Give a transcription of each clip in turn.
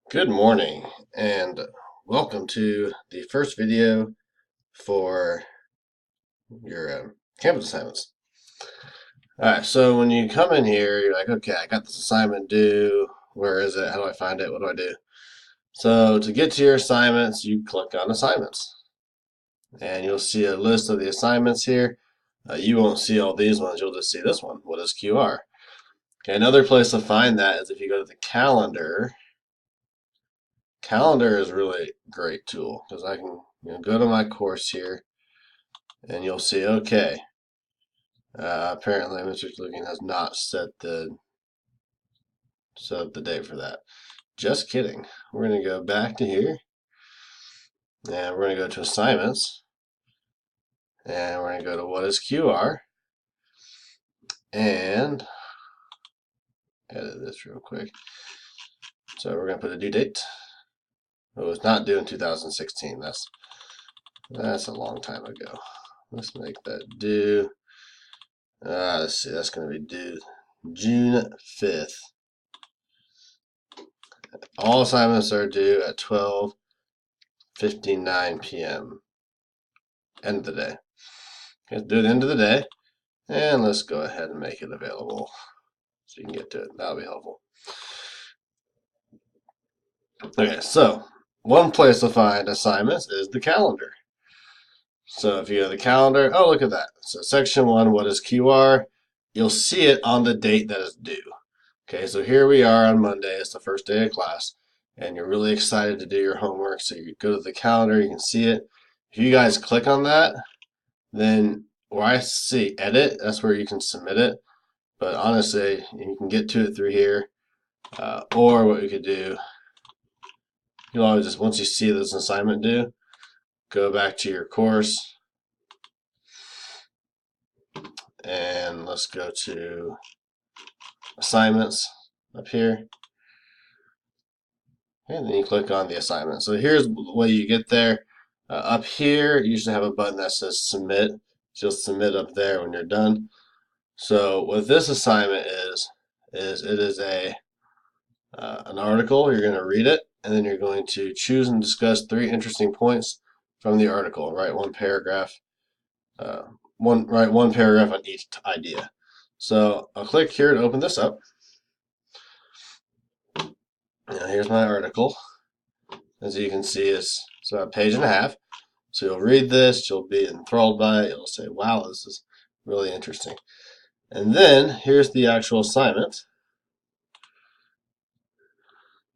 Good morning and welcome to the first video for your campus assignments. Alright, so when you come in here, you're like, okay, I got this assignment due. Where is it? How do I find it? What do I do? So to get to your assignments, you click on assignments. And you'll see a list of the assignments here. You won't see all these ones, you'll just see this one. What is QR? Okay, another place to find that is if you go to the calendar. Calendar is really a great tool because I can go to my course here and you'll see, okay, apparently Mr. Lugan has not set the date for that. Just kidding. We're going to go back to here and we're going to go to assignments and we're going to go to what is QR and edit this real quick. So we're going to put a due date. Oh, it's not due in 2016. That's a long time ago. Let's make that due. Let's see, that's going to be due June 5th. All assignments are due at 12:59 p.m. End of the day. Okay, do the end of the day, and let's go ahead and make it available so you can get to it. That'll be helpful. Okay, so one place to find assignments is the calendar. So if you go to the calendar, oh, look at that. So section 1, what is QR? You'll see it on the date that is due. Okay, so here we are on Monday. It's the first day of class, and you're really excited to do your homework. So you go to the calendar, you can see it. If you guys click on that, then where I see edit, that's where you can submit it. But honestly, you can get to it through here. Or what you could do, you'll always just, once you see this assignment due, go back to your course. And let's go to assignments up here. And then you click on the assignment. So here's the way you get there. Up here, you usually have a button that says submit. So you'll submit up there when you're done. So what this assignment is it is an article. You're going to read it, and then you're going to choose and discuss 3 interesting points from the article. Write one paragraph. Write one paragraph on each idea. So I'll click here to open this up. Now here's my article. As you can see, it's about a page and a half. So you'll read this, you'll be enthralled by it, you'll say, wow, this is really interesting. And then here's the actual assignment.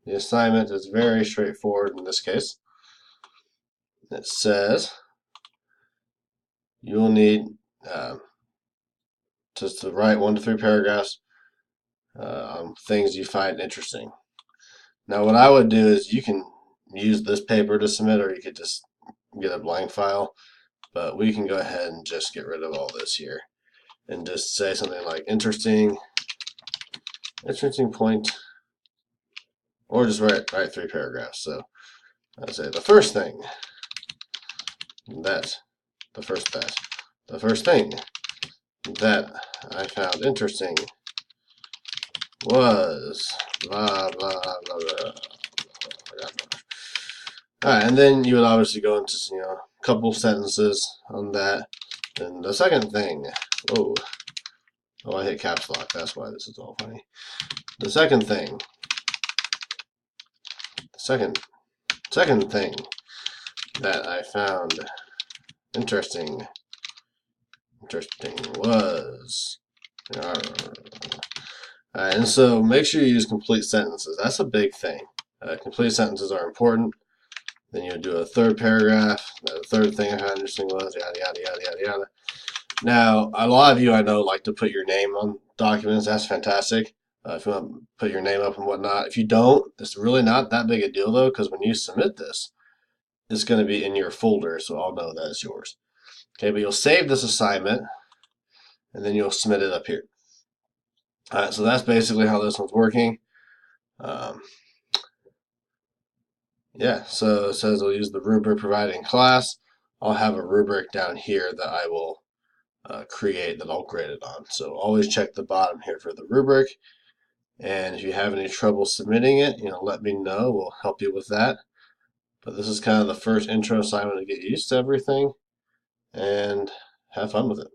The assignment is very straightforward in this case. It says you will need just to write 1 to 3 paragraphs on things you find interesting. Now what I would do is you can use this paper to submit, or you could just get a blank file, but we can go ahead and just get rid of all this here and just say something like interesting point, or just write 3 paragraphs. So I'd say the first thing that I found interesting was blah blah blah blah. Alright, and then you would obviously go into a couple sentences on that. And the second thing, oh, I hit caps lock. That's why this is all funny. The second thing, second thing that I found interesting was. Alright, and so make sure you use complete sentences. That's a big thing. Complete sentences are important. Then you would do a third paragraph. The third thing I found interesting was yada yada yada yada yada. Now, a lot of you I know like to put your name on documents. That's fantastic. If you want to put your name up and whatnot. If you don't, it's really not that big a deal though, because when you submit this, it's going to be in your folder, so I'll know that it's yours. Okay, but you'll save this assignment, and then you'll submit it up here. Alright, so that's basically how this one's working. Yeah, so it says we'll use the rubric provided in class. I'll have a rubric down here that I will create that I'll grade it on. So always check the bottom here for the rubric. And if you have any trouble submitting it, let me know. We'll help you with that. But this is kind of the first intro assignment to get used to everything and have fun with it.